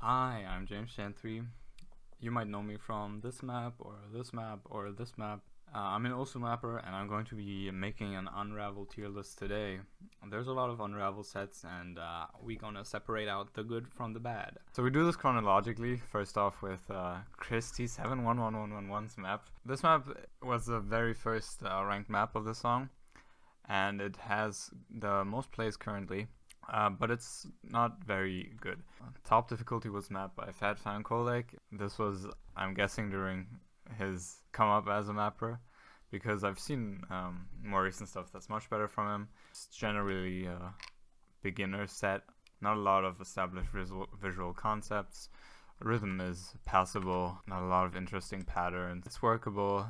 Hi, I'm James Chantry. You might know me from this map or this map or this map. I'm an also mapper and I'm going to be making an unravel tier list today. There's a lot of unravel sets and we're gonna separate out the good from the bad. So we do this chronologically, first off with Christie 711111's map. This map was the very first ranked map of the song and it has the most plays currently. But it's not very good. Top difficulty was mapped by Fat Fan Kolek. This was, I'm guessing, during his come up as a mapper, because I've seen more recent stuff that's much better from him. It's generally a beginner set, not a lot of established visual concepts. Rhythm is passable, not a lot of interesting patterns. It's workable.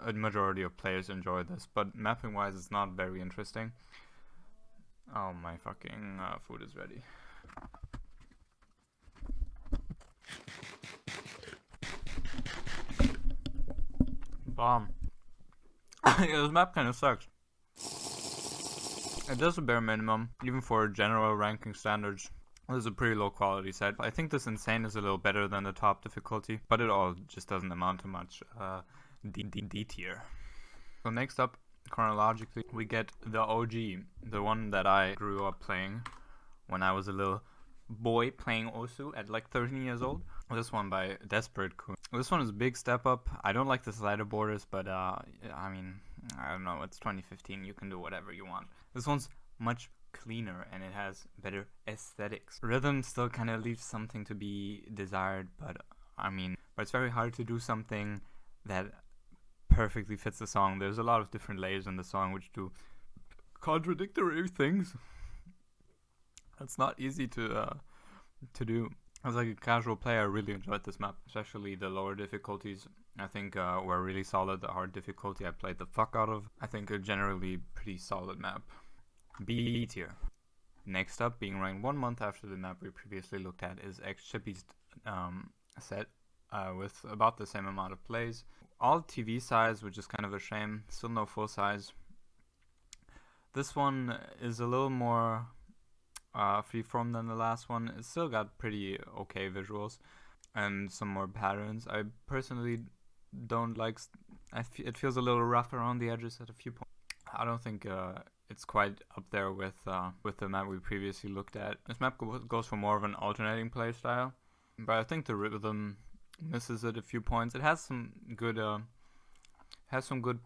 A majority of players enjoy this, but mapping wise, it's not very interesting. Oh, my fucking food is ready. Bomb. Yeah, this map kind of sucks. It does a bare minimum, even for general ranking standards. This is a pretty low quality set. I think this Insane is a little better than the top difficulty, but it all just doesn't amount to much. D tier. So next up, chronologically, we get the OG, the one that I grew up playing when I was a little boy playing Osu at like 13 years old. This one by Desperate Kun. This one is a big step up. I don't like the slider borders, but I mean, I don't know, it's 2015, you can do whatever you want. This one's much cleaner and it has better aesthetics. Rhythm still kind of leaves something to be desired, but it's very hard to do something that perfectly fits the song. There's a lot of different layers in the song which do contradictory things. It's not easy to do. As like a casual player, I really enjoyed this map, especially the lower difficulties. I think were really solid. The hard difficulty I played the fuck out of. I think a generally pretty solid map. B tier. Next up, being ranked 1 month after the map we previously looked at, is X Chippy's set with about the same amount of plays. All TV size, which is kind of a shame. Still no full size. This one is a little more freeform than the last one. It's still got pretty okay visuals and some more patterns. I personally don't like. It feels a little rough around the edges at a few points. I don't think it's quite up there with the map we previously looked at. This map goes for more of an alternating play style, but I think the rhythm misses it a few points. It has some good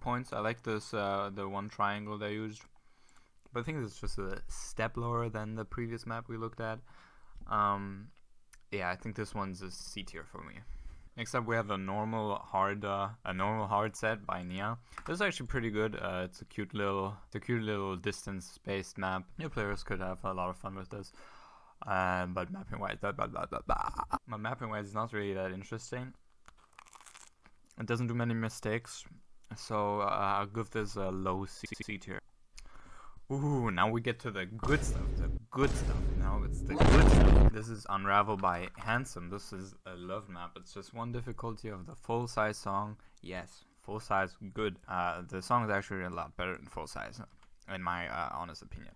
points. I like this the one triangle they used, but I think it's just a step lower than the previous map we looked at. Yeah, I think this one's a C tier for me. Next up, we have a normal hard set by Nia. This is actually pretty good. It's a cute little distance-based map. New players could have a lot of fun with this. But mapping wise, my mapping wise is not really that interesting. It doesn't do many mistakes, so I'll give this a low C tier. Ooh, now we get to the good stuff. Now it's the good stuff. This is Unravel by Handsome. This is a love map. It's just one difficulty of the full size song. Yes, full size, good. The song is actually a lot better than full size, in my honest opinion.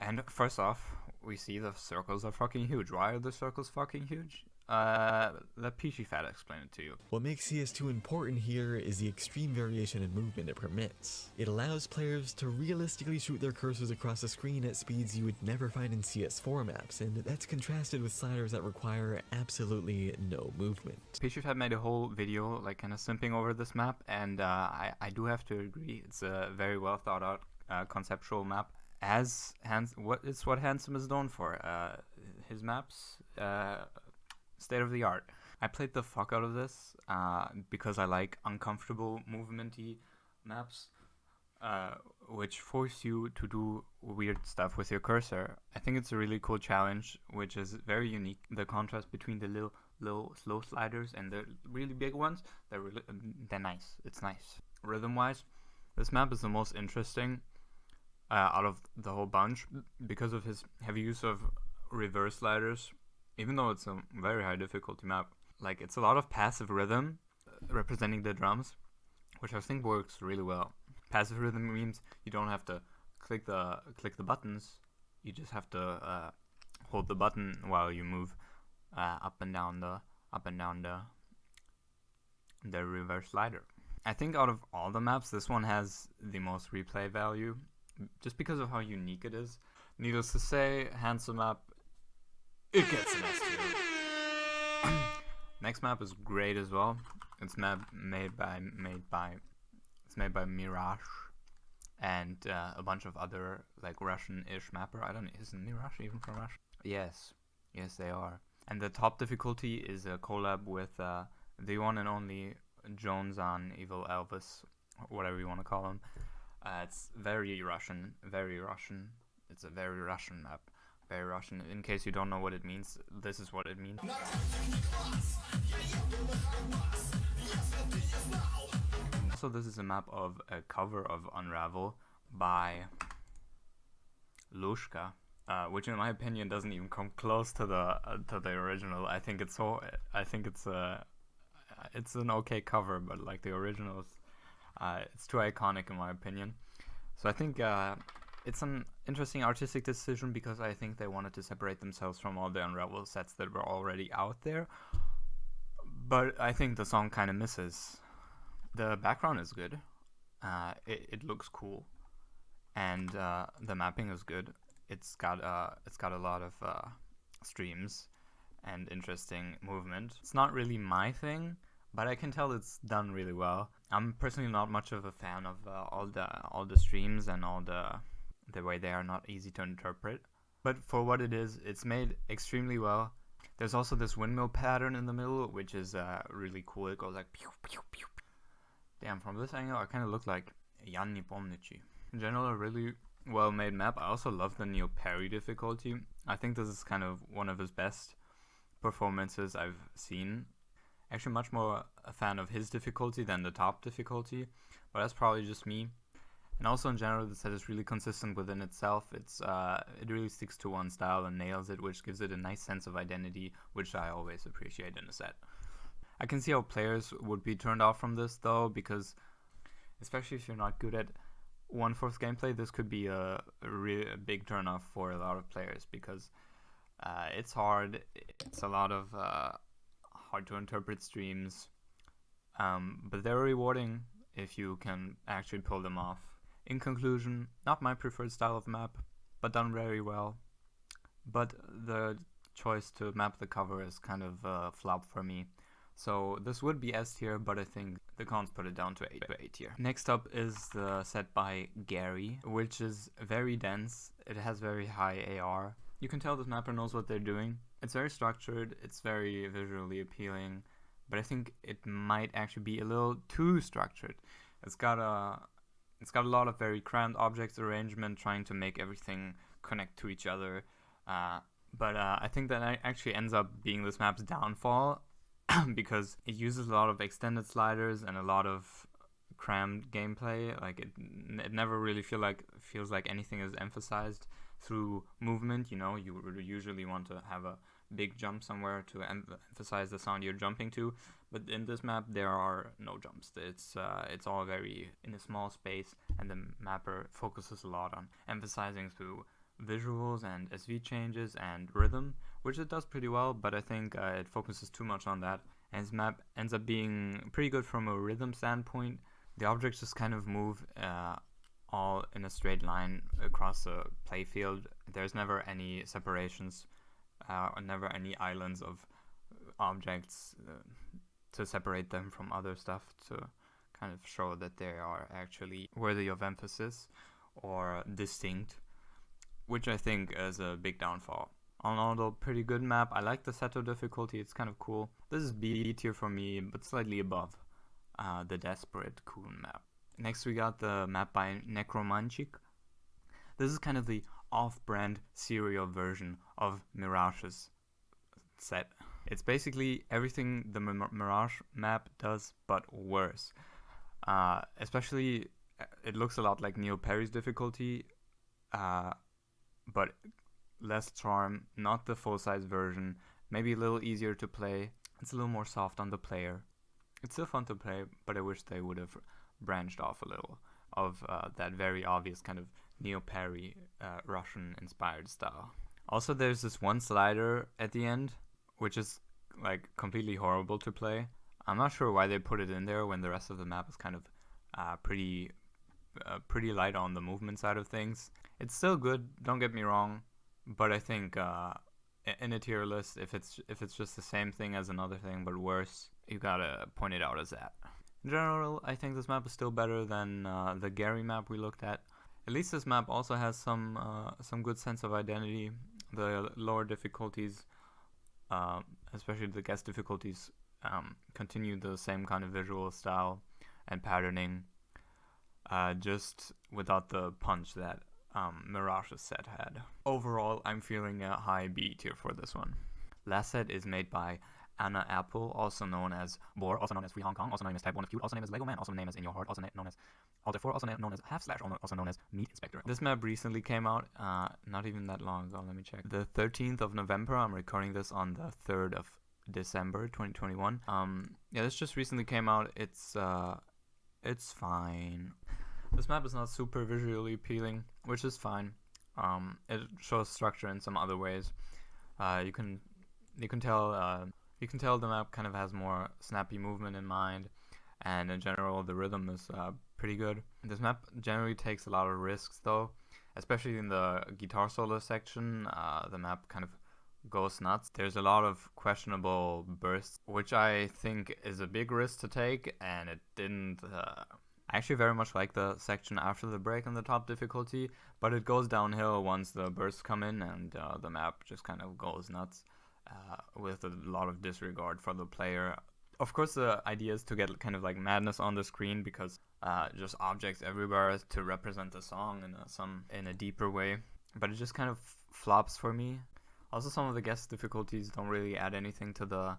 And first off, we see the circles are fucking huge. Why are the circles fucking huge? Let Peachy Fat explain it to you. What makes CS2 important here is the extreme variation in movement it permits. It allows players to realistically shoot their cursors across the screen at speeds you would never find in CS4 maps, and that's contrasted with sliders that require absolutely no movement. Peachy Fat made a whole video like kind of simping over this map, and I do have to agree, it's a very well thought out conceptual map. What Handsome is known for. His maps, state of the art. I played the fuck out of this because I like uncomfortable movementy maps, which force you to do weird stuff with your cursor. I think it's a really cool challenge, which is very unique. The contrast between the little slow sliders and the really big ones, they're nice. It's nice. Rhythm wise, this map is the most interesting out of the whole bunch because of his heavy use of reverse sliders. Even though it's a very high difficulty map, like it's a lot of passive rhythm representing the drums, which I think works really well. Passive rhythm means you don't have to click the buttons, you just have to hold the button while you move. up and down the reverse slider. I think out of all the maps, this one has the most replay value, just because of how unique it is. Needless to say, handsome map, it gets an S tier. Next map is great as well. It's made by Mirage and a bunch of other like Russian-ish mapper. I don't know, isn't Mirage even from Russia? Yes, they are. And the top difficulty is a collab with the one and only Jones on Evil Elvis, whatever you want to call him. It's very Russian. It's a very Russian map. Very Russian. In case you don't know what it means, this is what it means. So this is a map of a cover of Unravel by Lushka, which in my opinion doesn't even come close to the original. I think it's an okay cover, but like the original, it's too iconic in my opinion. So I think it's an interesting artistic decision, because I think they wanted to separate themselves from all the Unravel sets that were already out there. But I think the song kind of misses. The background is good. It looks cool, and the mapping is good. It's got a lot of streams and interesting movement. It's not really my thing, but I can tell it's done really well. I'm personally not much of a fan of all the streams and all the way they are not easy to interpret. But for what it is, it's made extremely well. There's also this windmill pattern in the middle, which is really cool. It goes like pew pew pew. Damn, from this angle, I kind of look like Jan Nepomniachtchi. In general, a really well-made map. I also love the Neil Perry difficulty. I think this is kind of one of his best performances I've seen. Actually, much more a fan of his difficulty than the top difficulty, but that's probably just me. And also in general, the set is really consistent within itself. It really sticks to one style and nails it, which gives it a nice sense of identity, which I always appreciate in a set. I can see how players would be turned off from this though, because especially if you're not good at 1/4 gameplay, this could be a big turn off for a lot of players, because it's hard. It's a lot of hard to interpret streams, but they're rewarding if you can actually pull them off. In conclusion, not my preferred style of map, but done very well. But the choice to map the cover is kind of a flop for me. So this would be S tier, but I think the cons put it down to A tier. Next up is the set by Gary, which is very dense. It has very high AR. You can tell this mapper knows what they're doing. It's very structured, it's very visually appealing, but I think it might actually be a little too structured. It's got a lot of very crammed objects arrangement, trying to make everything connect to each other. But I think that actually ends up being this map's downfall, because it uses a lot of extended sliders and a lot of crammed gameplay. Like it never really feels like anything is emphasized through movement. You know, you would usually want to have a big jump somewhere to emphasize the sound you're jumping to, but in this map there are no jumps. It's all very in a small space, and the mapper focuses a lot on emphasizing through visuals and SV changes and rhythm, which it does pretty well, but I think it focuses too much on that, and his map ends up being pretty good from a rhythm standpoint. The objects just kind of move all in a straight line across the playfield. There's never any separations, never any islands of objects to separate them from other stuff, to kind of show that they are actually worthy of emphasis or distinct, which I think is a big downfall. All in all, pretty good map. I like the Seto difficulty, it's kind of cool. This is B tier for me, but slightly above the Desperate Coon map. Next we got the map by Necromancy. This is kind of the off-brand serial version of Mirage's set. It's basically everything the Mirage map does, but worse. Especially, it looks a lot like Neil Perry's difficulty, but less charm, not the full-size version, maybe a little easier to play. It's a little more soft on the player. It's still fun to play, but I wish they would have branched off a little of that very obvious kind of Neil Perry Russian-inspired style. Also, there's this one slider at the end which is like completely horrible to play. I'm not sure why they put it in there when the rest of the map is kind of pretty light on the movement side of things. It's still good, don't get me wrong, but I think in a tier list, if it's just the same thing as another thing but worse, you gotta point it out as that. In general, I think this map is still better than the Gary map we looked at. At least this map also has some good sense of identity. The lower difficulties, especially the guest difficulties, continue the same kind of visual style and patterning, just without the punch that Mirage's set had. Overall, I'm feeling a high B tier for this one. Last set is made by Anna Apple, also known as Boar, also known as Free Hong Kong, also known as Type 1 of Feud, also known as Lego Man, also known as In Your Heart, also known as Alter 4, also known as Half Slash, also known as Meat Inspector. This map recently came out, not even that long ago, let me check. The 13th of November, I'm recording this on the 3rd of December 2021. Yeah, this just recently came out. It's fine. This map is not super visually appealing, which is fine. It shows structure in some other ways. You can tell the map kind of has more snappy movement in mind, and in general the rhythm is pretty good. This map generally takes a lot of risks though, especially in the guitar solo section. The map kind of goes nuts. There's a lot of questionable bursts, which I think is a big risk to take, and it didn't. I actually very much like the section after the break in the top difficulty, but it goes downhill once the bursts come in, and the map just kind of goes nuts. With a lot of disregard for the player. Of course, the idea is to get kind of like madness on the screen, because just objects everywhere to represent the song in a deeper way. But it just kind of flops for me. Also, some of the guest difficulties don't really add anything to the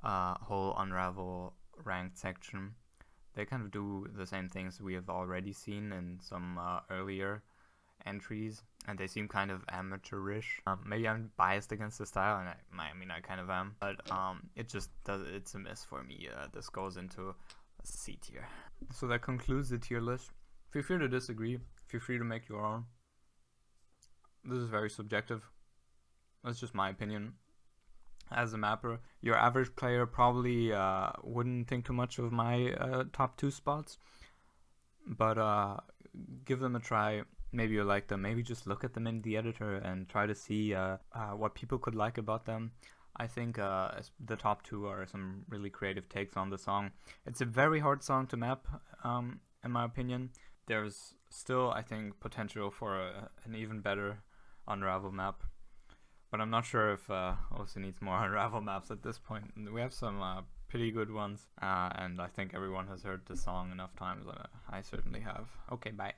whole Unravel ranked section. They kind of do the same things we have already seen in some earlier entries, and they seem kind of amateurish. Maybe I'm biased against the style, and I kind of am, but it's a miss for me. This goes into a C tier. So that concludes the tier list. Feel free to disagree. Feel free to make your own. This is very subjective. That's just my opinion. As a mapper, your average player probably wouldn't think too much of my top 2 spots, but give them a try. Maybe you like them. Maybe just look at them in the editor and try to see what people could like about them. I think the top 2 are some really creative takes on the song. It's a very hard song to map, in my opinion. There's still, I think, potential for an even better Unravel map. But I'm not sure if OC needs more Unravel maps at this point. We have some pretty good ones, and I think everyone has heard the song enough times. I certainly have. Okay, bye.